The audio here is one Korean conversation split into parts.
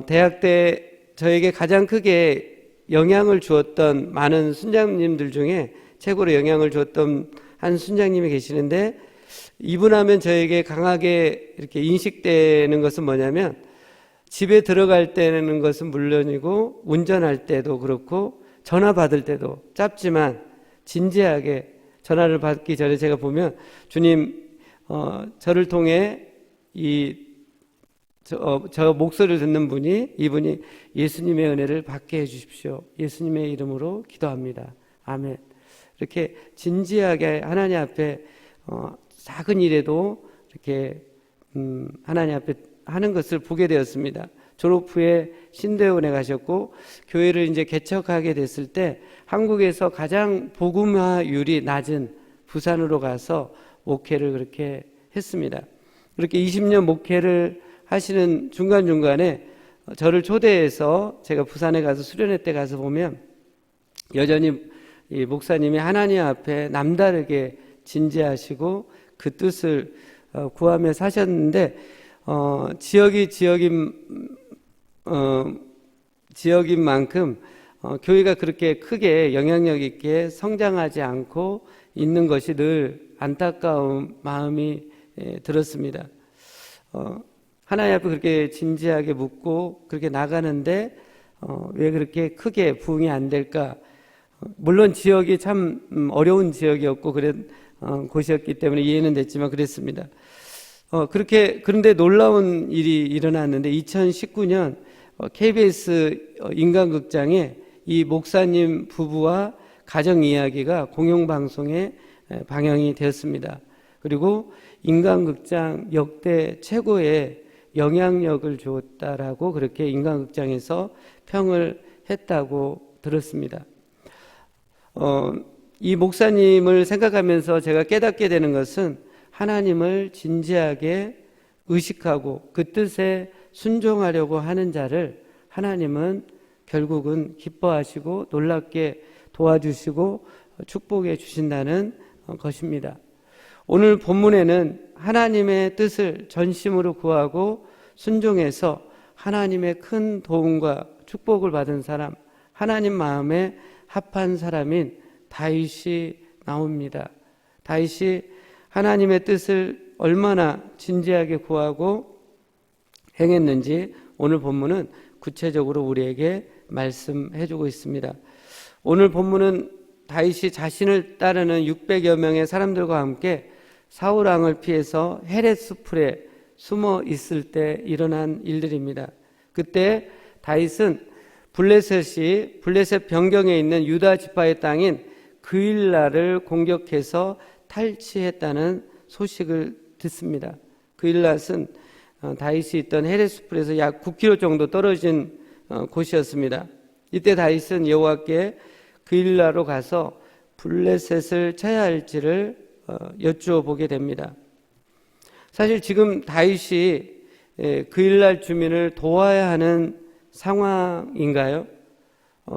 대학 때 저에게 가장 크게 영향을 주었던 많은 순장님들 중에 최고로 영향을 주었던 한 순장님이 계시는데, 이분 하면 저에게 강하게 이렇게 인식되는 것은 뭐냐면, 집에 들어갈 때는 것은 물론이고 운전할 때도 그렇고 전화 받을 때도 짧지만 진지하게 전화를 받기 전에 제가 보면, 주님, 저를 통해 저 목소리를 듣는 이분이 예수님의 은혜를 받게 해주십시오. 예수님의 이름으로 기도합니다. 아멘. 이렇게 진지하게 하나님 앞에 작은 일에도 이렇게 하나님 앞에 하는 것을 보게 되었습니다. 졸업 후에 신대원에 가셨고, 교회를 이제 개척하게 됐을 때 한국에서 가장 복음화율이 낮은 부산으로 가서 목회를 그렇게 했습니다. 그렇게 20년 목회를 하시는 중간중간에 저를 초대해서 제가 부산에 가서 수련회 때 가서 보면 여전히 이 목사님이 하나님 앞에 남다르게 진지하시고 그 뜻을 구하며 사셨는데, 지역인 만큼 교회가 그렇게 크게 영향력 있게 성장하지 않고 있는 것이 늘 안타까운 마음이 들었습니다. 하나님 앞에 그렇게 진지하게 묻고 그렇게 나가는데 왜 그렇게 크게 부흥이 안 될까? 물론 지역이 참 어려운 지역이었고 그런 곳이었기 때문에 이해는 됐지만 그랬습니다. 그런데 놀라운 일이 일어났는데, 2019년 KBS 인간극장에 이 목사님 부부와 가정 이야기가 공영방송에 방영이 되었습니다. 그리고 인간극장 역대 최고의 영향력을 주었다라고 그렇게 인간극장에서 평을 했다고 들었습니다. 이 목사님을 생각하면서 제가 깨닫게 되는 것은, 하나님을 진지하게 의식하고 그 뜻에 순종하려고 하는 자를 하나님은 결국은 기뻐하시고 놀랍게 도와주시고 축복해 주신다는 것입니다. 오늘 본문에는 하나님의 뜻을 전심으로 구하고 순종해서 하나님의 큰 도움과 축복을 받은 사람, 하나님 마음에 합한 사람인 다윗이 나옵니다. 다윗이 하나님의 뜻을 얼마나 진지하게 구하고 행했는지 오늘 본문은 구체적으로 우리에게 말씀해주고 있습니다. 오늘 본문은 다윗이 자신을 따르는 600여 명의 사람들과 함께 사울 왕을 피해서 헤렛 수풀에 숨어 있을 때 일어난 일들입니다. 그때 다윗은 블레셋 변경에 있는 유다 지파의 땅인 그일라를 공격해서 탈취했다는 소식을 듣습니다. 그일랏은 다윗이 있던 헤렛 수풀에서 약 9km 정도 떨어진 곳이었습니다. 이때 다윗은 여호와께 그일라로 가서 블레셋을 쳐야 할지를 여쭈어보게 됩니다. 사실 지금 다윗이 그일라 주민을 도와야 하는 상황인가요?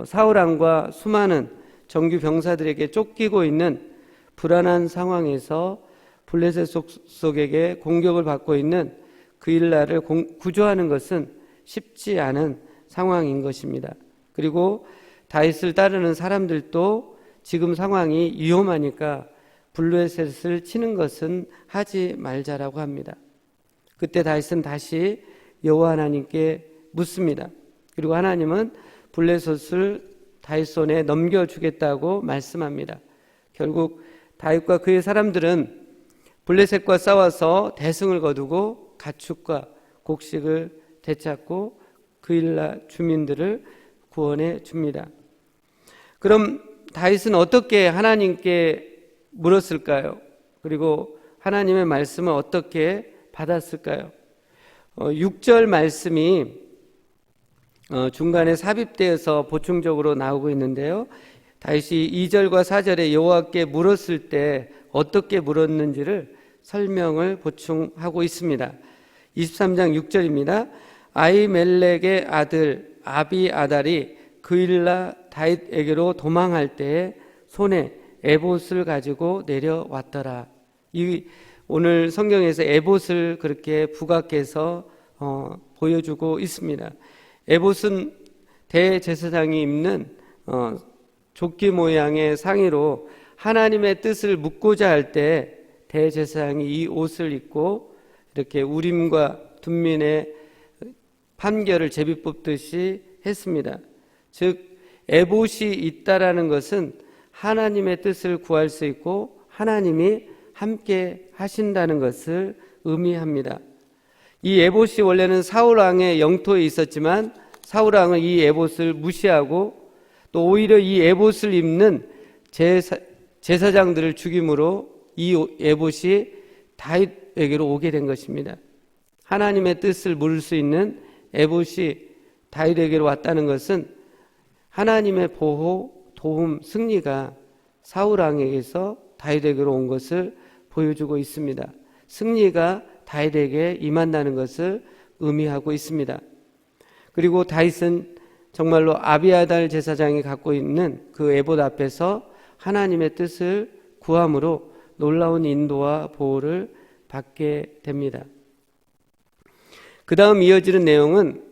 사울 왕과 수많은 정규 병사들에게 쫓기고 있는 불안한 상황에서 블레셋 속에게 공격을 받고 있는 그일라를 구조하는 것은 쉽지 않은 상황인 것입니다. 그리고 다윗을 따르는 사람들도 지금 상황이 위험하니까 블레셋을 치는 것은 하지 말자라고 합니다. 그때 다윗은 다시 여호와 하나님께 묻습니다. 그리고 하나님은 블레셋을 다윗 손에 넘겨주겠다고 말씀합니다. 결국 다윗과 그의 사람들은 블레셋과 싸워서 대승을 거두고 가축과 곡식을 되찾고 그일라 주민들을 구원해 줍니다. 그럼 다윗은 어떻게 하나님께 물었을까요? 그리고 하나님의 말씀을 어떻게 받았을까요? 6절 말씀이 중간에 삽입되어서 보충적으로 나오고 있는데요. 다윗이 2절과 4절에 여호와께 물었을 때 어떻게 물었는지를 설명을 보충하고 있습니다. 23장 6절입니다. 아히멜렉의 아들 아비아달이 그일라 다윗에게로 도망할 때에 손에 에봇을 가지고 내려왔더라. 오늘 성경에서 에봇을 그렇게 부각해서 보여주고 있습니다. 에봇은 대제사장이 입는 조끼 모양의 상의로 하나님의 뜻을 묻고자 할 때 대제사장이 이 옷을 입고 이렇게 우림과 둠민의 판결을 제비 뽑듯이 했습니다. 즉 에봇이 있다라는 것은 하나님의 뜻을 구할 수 있고 하나님이 함께 하신다는 것을 의미합니다. 이 에봇이 원래는 사울 왕의 영토에 있었지만 사울 왕은 이 에봇을 무시하고 또 오히려 이 에봇을 입는 제사장들을 죽임으로 이 에봇이 다윗에게로 오게 된 것입니다. 하나님의 뜻을 물을 수 있는 에봇이 다윗에게로 왔다는 것은 하나님의 보호, 도움, 승리가 사울 왕에게서 다윗에게로 온 것을 보여주고 있습니다. 승리가 다윗에게 임한다는 것을 의미하고 있습니다. 그리고 다윗은 정말로 아비아달 제사장이 갖고 있는 그 에봇 앞에서 하나님의 뜻을 구함으로 놀라운 인도와 보호를 받게 됩니다. 그 다음 이어지는 내용은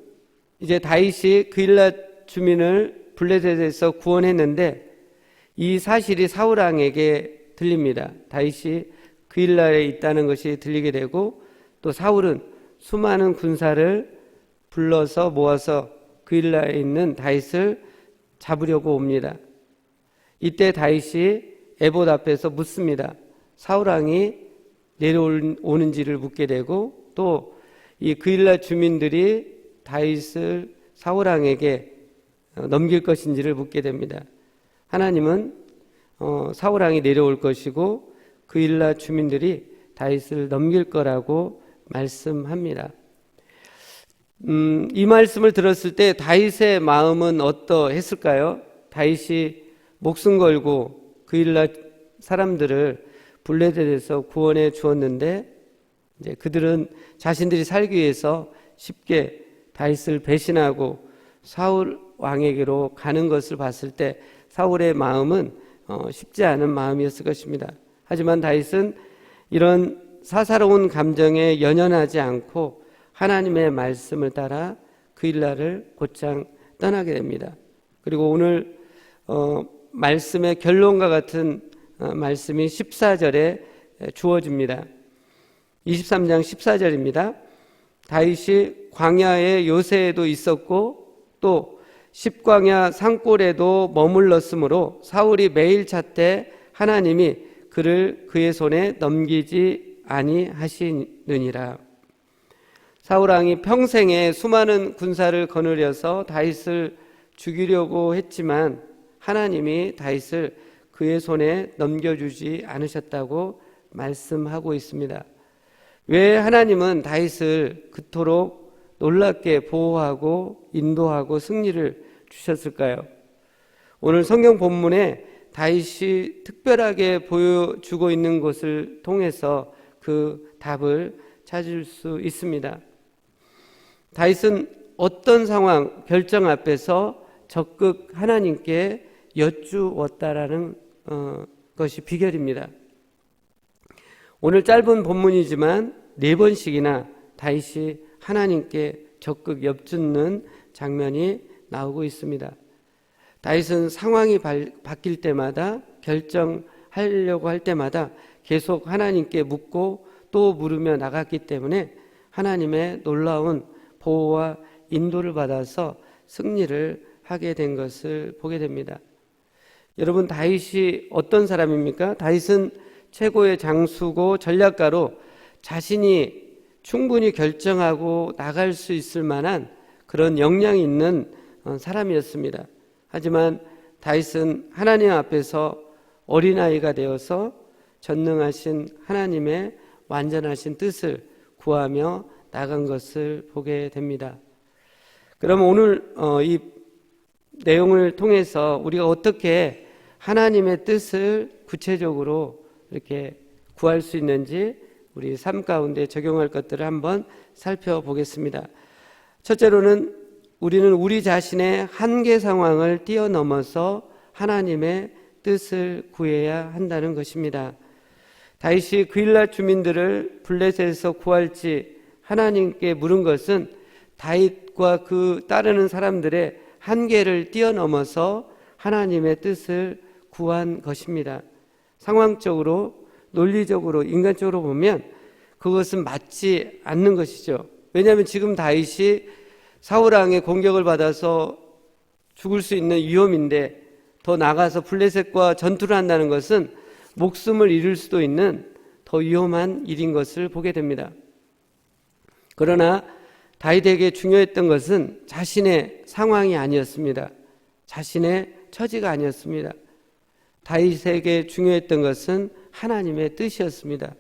이제 다윗이 그일랏 주민을 블레셋에서 구원했는데 이 사실이 사울 왕에게 들립니다. 다윗이 그일랏에 있다는 것이 들리게 되고 또 사울은 수많은 군사를 불러서 모아서 그일랏에 있는 다윗을 잡으려고 옵니다. 이때 다윗이 에봇 앞에서 묻습니다. 사울 왕이 내려오는지를 묻게 되고 또 이 그일랏 주민들이 다윗을 사울 왕에게 넘길 것인지를 묻게 됩니다. 하나님은 사울 왕이 내려올 것이고 그일랏 주민들이 다윗을 넘길 거라고 말씀합니다. 이 말씀을 들었을 때 다윗의 마음은 어떠했을까요? 다윗이 목숨 걸고 그일랏 사람들을 블레셋에서 구원해 주었는데 이제 그들은 자신들이 살기 위해서 쉽게 다윗을 배신하고 사울 왕에게로 가는 것을 봤을 때 사울의 마음은 쉽지 않은 마음이었을 것입니다. 하지만 다윗은 이런 사사로운 감정에 연연하지 않고 하나님의 말씀을 따라 그일랏을 곧장 떠나게 됩니다. 그리고 오늘 말씀의 결론과 같은 말씀이 14절에 주어집니다. 23장 14절입니다. 다윗이 광야의 요새에도 있었고 또 십광야 산골에도 머물렀으므로 사울이 매일 찾되 하나님이 그를 그의 손에 넘기지 아니하시느니라. 사울 왕이 평생에 수많은 군사를 거느려서 다윗을 죽이려고 했지만 하나님이 다윗을 그의 손에 넘겨주지 않으셨다고 말씀하고 있습니다. 왜 하나님은 다윗을 그토록 놀랍게 보호하고 인도하고 승리를 주셨을까요? 오늘 성경 본문에 다윗이 특별하게 보여주고 있는 것을 통해서 그 답을 찾을 수 있습니다. 다윗은 어떤 상황, 결정 앞에서 적극 하나님께 여쭈었다라는 것이 비결입니다. 오늘 짧은 본문이지만 4번씩이나 다윗이 하나님께 적극 엽죽는 장면이 나오고 있습니다. 다윗은 상황이 바뀔 때마다 결정하려고 할 때마다 계속 하나님께 묻고 또 물으며 나갔기 때문에 하나님의 놀라운 보호와 인도를 받아서 승리를 하게 된 것을 보게 됩니다. 여러분, 다윗이 어떤 사람입니까? 다윗은 최고의 장수고 전략가로 자신이 충분히 결정하고 나갈 수 있을 만한 그런 역량이 있는 사람이었습니다. 하지만 다윗은 하나님 앞에서 어린아이가 되어서 전능하신 하나님의 완전하신 뜻을 구하며 나간 것을 보게 됩니다. 그럼 오늘 이 내용을 통해서 우리가 어떻게 하나님의 뜻을 구체적으로 이렇게 구할 수 있는지 우리 삶 가운데 적용할 것들을 한번 살펴보겠습니다. 첫째로는 우리는 우리 자신의 한계 상황을 뛰어넘어서 하나님의 뜻을 구해야 한다는 것입니다. 다윗이 그일랏 주민들을 블레셋에서 구할지 하나님께 물은 것은 다윗과 그 따르는 사람들의 한계를 뛰어넘어서 하나님의 뜻을 구한 것입니다. 상황적으로, 논리적으로, 인간적으로 보면 그것은 맞지 않는 것이죠. 왜냐하면 지금 다윗이 사울왕의 공격을 받아서 죽을 수 있는 위험인데, 더 나가서 블레셋과 전투를 한다는 것은 목숨을 잃을 수도 있는 더 위험한 일인 것을 보게 됩니다. 그러나 다윗에게 중요했던 것은 자신의 상황이 아니었습니다. 자신의 처지가 아니었습니다. 다윗에게 중요했던 것은 하나님의 뜻이었습니다.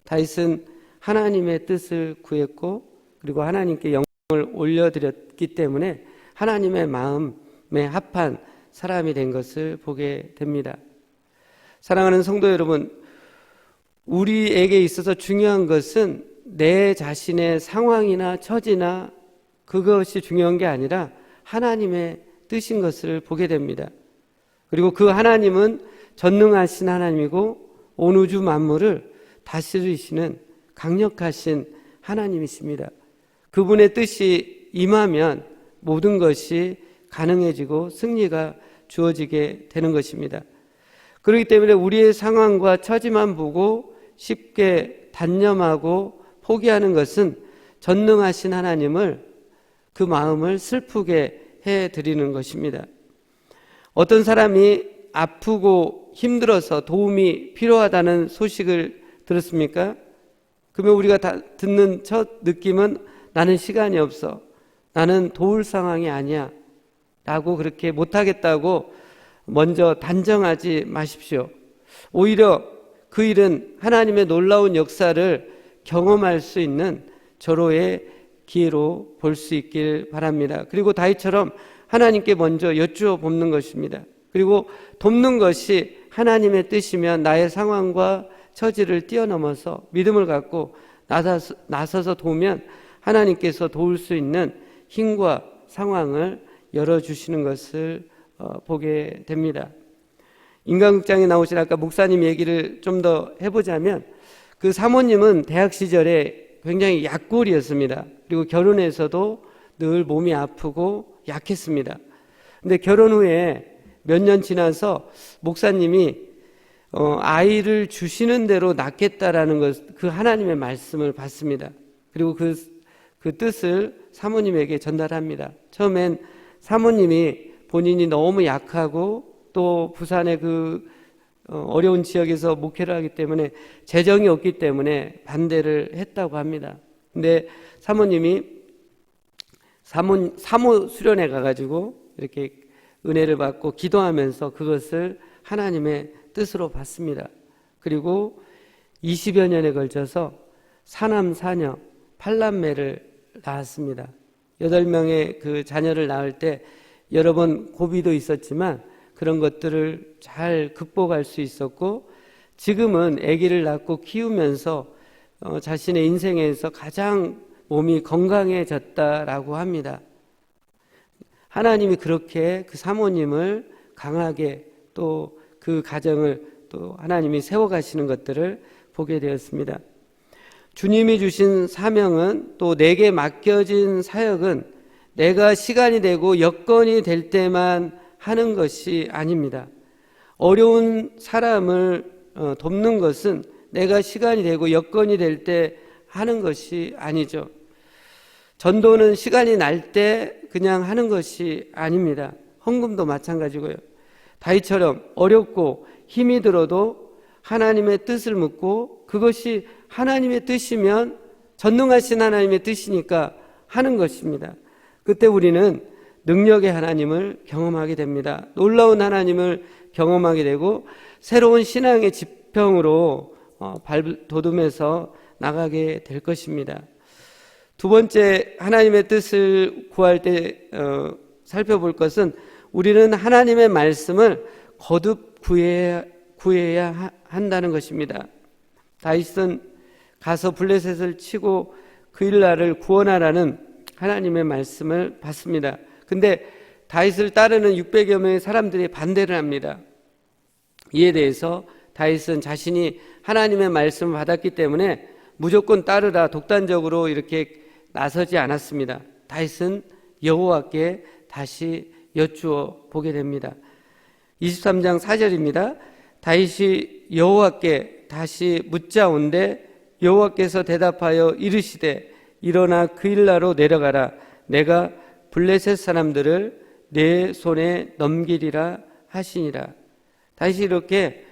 다윗은 하나님의 뜻을 구했고, 그리고 하나님께 영광을 올려드렸기 때문에 하나님의 마음에 합한 사람이 된 것을 보게 됩니다. 사랑하는 성도 여러분, 우리에게 있어서 중요한 것은 내 자신의 상황이나 처지나 그것이 중요한 게 아니라 하나님의 뜻인 것을 보게 됩니다. 그리고 그 하나님은 전능하신 하나님이고 온 우주 만물을 다스리시는 강력하신 하나님이십니다. 그분의 뜻이 임하면 모든 것이 가능해지고 승리가 주어지게 되는 것입니다. 그렇기 때문에 우리의 상황과 처지만 보고 쉽게 단념하고 포기하는 것은 전능하신 하나님을, 그 마음을 슬프게 해드리는 것입니다. 어떤 사람이 아프고 힘들어서 도움이 필요하다는 소식을 들었습니까? 그러면 우리가 다 듣는 첫 느낌은 나는 시간이 없어, 나는 도울 상황이 아니야 라고 그렇게 못하겠다고 먼저 단정하지 마십시오. 오히려 그 일은 하나님의 놀라운 역사를 경험할 수 있는 절호의 기회로 볼 수 있길 바랍니다. 그리고 다윗처럼 하나님께 먼저 여쭈어보는 것입니다. 그리고 돕는 것이 하나님의 뜻이면 나의 상황과 처지를 뛰어넘어서 믿음을 갖고 나서서 도우면 하나님께서 도울 수 있는 힘과 상황을 열어주시는 것을 보게 됩니다. 인간극장에 나오신 아까 목사님 얘기를 좀 더 해보자면, 그 사모님은 대학 시절에 굉장히 약골이었습니다. 그리고 결혼해서도 늘 몸이 아프고 약했습니다. 근데 결혼 후에 몇 년 지나서 목사님이 아이를 주시는 대로 낳겠다라는 것, 그 하나님의 말씀을 받습니다. 그리고 그 뜻을 사모님에게 전달합니다. 처음엔 사모님이 본인이 너무 약하고 또 부산의 그 어려운 지역에서 목회를 하기 때문에 재정이 없기 때문에 반대를 했다고 합니다. 근데 사모님이 사모 수련회 가가지고 이렇게 은혜를 받고 기도하면서 그것을 하나님의 뜻으로 받습니다. 그리고 20여 년에 걸쳐서 사남 사녀 8남매를 낳았습니다. 8명의 그 자녀를 낳을 때 여러 번 고비도 있었지만 그런 것들을 잘 극복할 수 있었고, 지금은 아기를 낳고 키우면서 자신의 인생에서 가장 몸이 건강해졌다라고 합니다. 하나님이 그렇게 그 사모님을 강하게 또 그 가정을 또 하나님이 세워가시는 것들을 보게 되었습니다. 주님이 주신 사명은, 또 내게 맡겨진 사역은 내가 시간이 되고 여건이 될 때만 하는 것이 아닙니다. 어려운 사람을 돕는 것은 내가 시간이 되고 여건이 될 때 하는 것이 아니죠. 전도는 시간이 날 때 그냥 하는 것이 아닙니다. 헌금도 마찬가지고요. 다윗처럼 어렵고 힘이 들어도 하나님의 뜻을 묻고, 그것이 하나님의 뜻이면 전능하신 하나님의 뜻이니까 하는 것입니다. 그때 우리는 능력의 하나님을 경험하게 됩니다. 놀라운 하나님을 경험하게 되고 새로운 신앙의 지평으로 발돋움해서 나가게 될 것입니다. 두 번째, 하나님의 뜻을 구할 때 살펴볼 것은, 우리는 하나님의 말씀을 거듭 구해야 한다는 것입니다. 다윗은 가서 블레셋을 치고 그일라를 구원하라는 하나님의 말씀을 받습니다. 근데 다윗을 따르는 600여 명의 사람들이 반대를 합니다. 이에 대해서 다윗은 자신이 하나님의 말씀을 받았기 때문에 무조건 따르라, 독단적으로 이렇게 나서지 않았습니다. 다윗은 여호와께 다시 여쭈어 보게 됩니다. 23장 4절입니다. 다윗이 여호와께 다시 묻자온데 여호와께서 대답하여 이르시되 일어나 그 일나로 내려가라. 내가 블레셋 사람들을 내 손에 넘기리라 하시니라. 다시 이렇게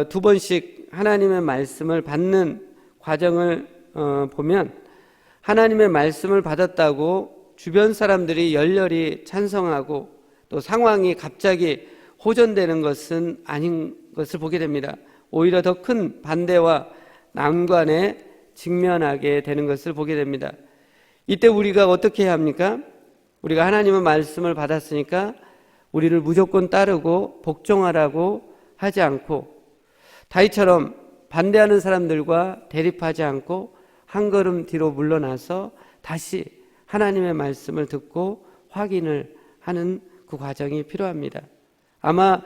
두 번씩 하나님의 말씀을 받는 과정을 보면 하나님의 말씀을 받았다고 주변 사람들이 열렬히 찬성하고 또 상황이 갑자기 호전되는 것은 아닌 것을 보게 됩니다. 오히려 더 큰 반대와 난관에 직면하게 되는 것을 보게 됩니다. 이때 우리가 어떻게 해야 합니까? 우리가 하나님의 말씀을 받았으니까 우리를 무조건 따르고 복종하라고 하지 않고 다윗처럼 반대하는 사람들과 대립하지 않고 한 걸음 뒤로 물러나서 다시 하나님의 말씀을 듣고 확인을 하는 그 과정이 필요합니다. 아마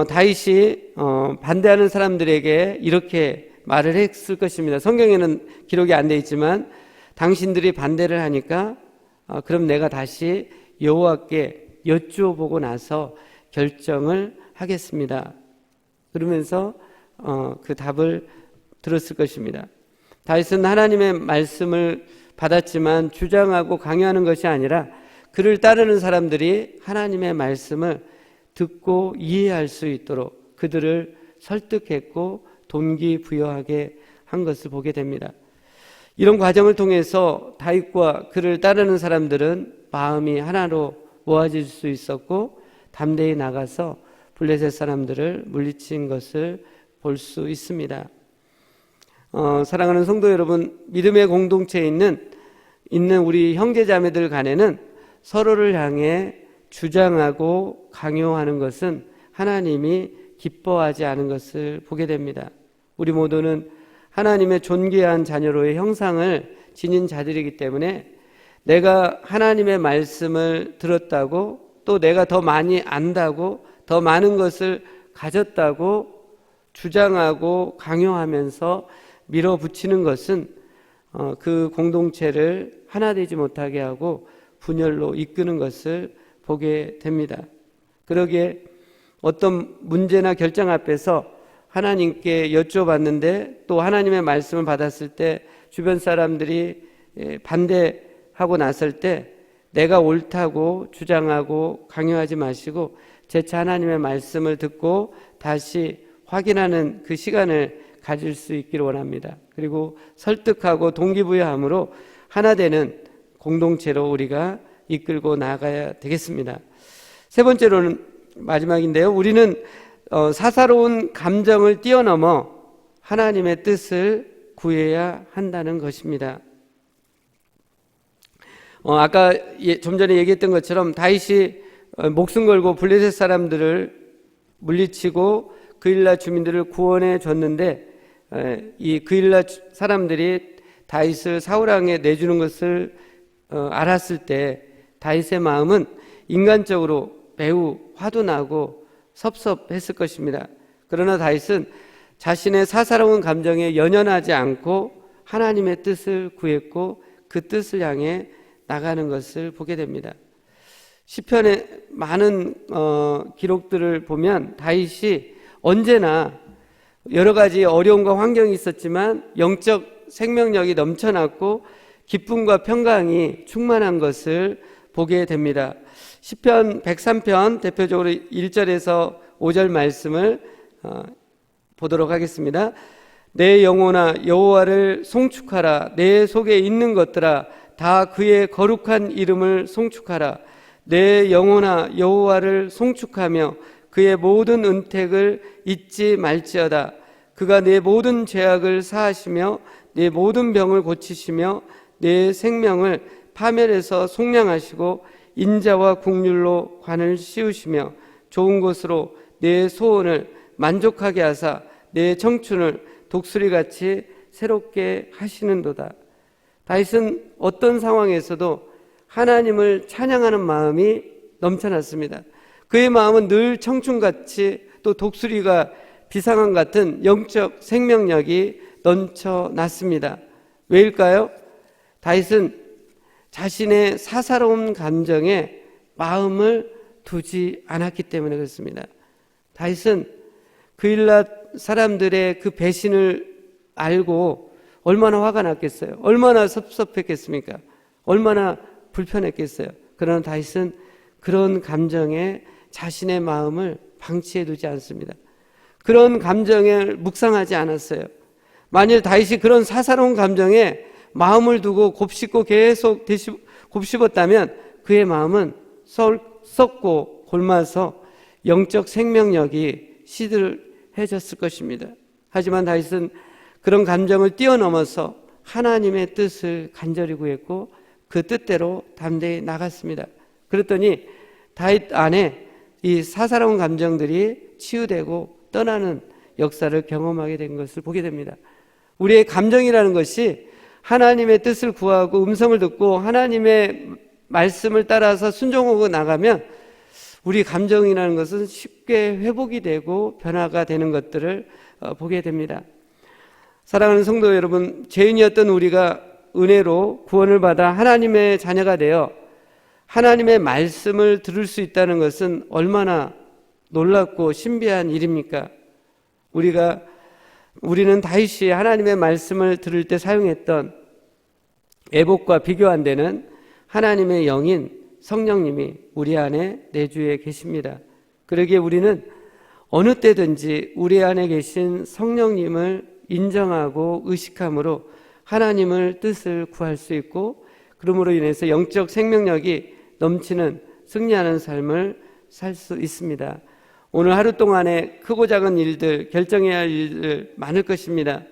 다윗이 반대하는 사람들에게 이렇게 말을 했을 것입니다. 성경에는 기록이 안 돼 있지만 당신들이 반대를 하니까 그럼 내가 다시 여호와께 여쭈어보고 나서 결정을 하겠습니다. 그러면서 그 답을 들었을 것입니다. 다윗은 하나님의 말씀을 받았지만 주장하고 강요하는 것이 아니라 그를 따르는 사람들이 하나님의 말씀을 듣고 이해할 수 있도록 그들을 설득했고 동기부여하게 한 것을 보게 됩니다. 이런 과정을 통해서 다윗과 그를 따르는 사람들은 마음이 하나로 모아질 수 있었고 담대히 나가서 블레셋 사람들을 물리친 것을 볼 수 있습니다. 사랑하는 성도 여러분, 믿음의 공동체에 있는 우리 형제자매들 간에는 서로를 향해 주장하고 강요하는 것은 하나님이 기뻐하지 않은 것을 보게 됩니다. 우리 모두는 하나님의 존귀한 자녀로의 형상을 지닌 자들이기 때문에 내가 하나님의 말씀을 들었다고 또 내가 더 많이 안다고 더 많은 것을 가졌다고 주장하고 강요하면서 밀어붙이는 것은 그 공동체를 하나 되지 못하게 하고 분열로 이끄는 것을 보게 됩니다. 그러기에 어떤 문제나 결정 앞에서 하나님께 여쭤봤는데 또 하나님의 말씀을 받았을 때 주변 사람들이 반대하고 나설 때 내가 옳다고 주장하고 강요하지 마시고 재차 하나님의 말씀을 듣고 다시 확인하는 그 시간을 가질 수 있기를 원합니다. 그리고 설득하고 동기부여함으로 하나 되는 공동체로 우리가 이끌고 나가야 되겠습니다. 세 번째로는 마지막인데요. 우리는 사사로운 감정을 뛰어넘어 하나님의 뜻을 구해야 한다는 것입니다. 아까 좀 전에 얘기했던 것처럼 다윗이 목숨 걸고 블레셋 사람들을 물리치고 그일라 주민들을 구원해 줬는데 이 그일라 사람들이 다윗을 사울 왕에 내주는 것을 알았을 때 다윗의 마음은 인간적으로 매우 화도 나고 섭섭했을 것입니다. 그러나 다윗은 자신의 사사로운 감정에 연연하지 않고 하나님의 뜻을 구했고 그 뜻을 향해 나가는 것을 보게 됩니다. 시편의 많은 기록들을 보면 다윗이 언제나 여러 가지 어려움과 환경이 있었지만 영적 생명력이 넘쳐났고 기쁨과 평강이 충만한 것을 보게 됩니다. 시편 103편 대표적으로 1절에서 5절 말씀을 보도록 하겠습니다. 내 영혼아 여호와를 송축하라. 내 속에 있는 것들아 다 그의 거룩한 이름을 송축하라. 내 영혼아 여호와를 송축하며 그의 모든 은택을 잊지 말지어다. 그가 내 모든 죄악을 사하시며 내 모든 병을 고치시며 내 생명을 파멸에서 속량하시고 인자와 국률로 관을 씌우시며 좋은 것으로 내 소원을 만족하게 하사 내 청춘을 독수리같이 새롭게 하시는도다. 다윗은 어떤 상황에서도 하나님을 찬양하는 마음이 넘쳐났습니다. 그의 마음은 늘 청춘같이 또 독수리가 비상한 같은 영적 생명력이 넘쳐났습니다. 왜일까요? 다윗은 자신의 사사로운 감정에 마음을 두지 않았기 때문에 그렇습니다. 다윗은 그일랏 사람들의 그 배신을 알고 얼마나 화가 났겠어요. 얼마나 섭섭했겠습니까? 얼마나 불편했겠어요. 그러나 다윗은 그런 감정에 자신의 마음을 방치해 두지 않습니다. 그런 감정을 묵상하지 않았어요. 만일 다윗이 그런 사사로운 감정에 마음을 두고 곱씹고 계속 곱씹었다면 그의 마음은 썩고 골마서 영적 생명력이 시들해졌을 것입니다. 하지만 다윗은 그런 감정을 뛰어넘어서 하나님의 뜻을 간절히 구했고 그 뜻대로 담대히 나갔습니다. 그랬더니 다윗 안에 이 사사로운 감정들이 치유되고 떠나는 역사를 경험하게 된 것을 보게 됩니다. 우리의 감정이라는 것이 하나님의 뜻을 구하고 음성을 듣고 하나님의 말씀을 따라서 순종하고 나가면 우리 감정이라는 것은 쉽게 회복이 되고 변화가 되는 것들을 보게 됩니다. 사랑하는 성도 여러분, 죄인이었던 우리가 은혜로 구원을 받아 하나님의 자녀가 되어 하나님의 말씀을 들을 수 있다는 것은 얼마나 놀랍고 신비한 일입니까? 우리는 다윗이 하나님의 말씀을 들을 때 사용했던 애복과 비교 안 되는 하나님의 영인 성령님이 우리 안에 내주에 계십니다. 그러기에 우리는 어느 때든지 우리 안에 계신 성령님을 인정하고 의식함으로 하나님을 뜻을 구할 수 있고 그러므로 인해서 영적 생명력이 넘치는 승리하는 삶을 살 수 있습니다. 오늘 하루 동안에 크고 작은 일들, 결정해야 할 일들 많을 것입니다.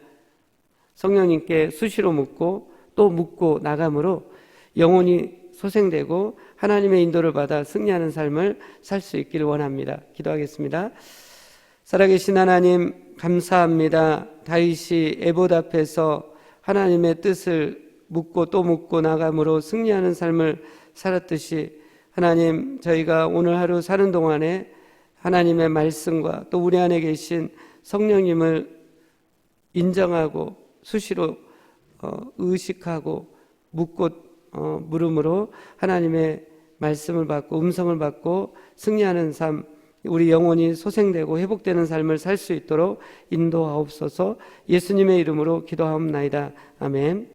성령님께 수시로 묻고 또 묻고 나감으로 영혼이 소생되고 하나님의 인도를 받아 승리하는 삶을 살 수 있기를 원합니다. 기도하겠습니다. 살아계신 하나님 감사합니다. 다윗이 에봇 앞에서 하나님의 뜻을 묻고 또 묻고 나감으로 승리하는 삶을 살았듯이 하나님, 저희가 오늘 하루 사는 동안에 하나님의 말씀과 또 우리 안에 계신 성령님을 인정하고 수시로 의식하고 묻고 물음으로 하나님의 말씀을 받고 음성을 받고 승리하는 삶, 우리 영혼이 소생되고 회복되는 삶을 살 수 있도록 인도하옵소서. 예수님의 이름으로 기도하옵나이다. 아멘.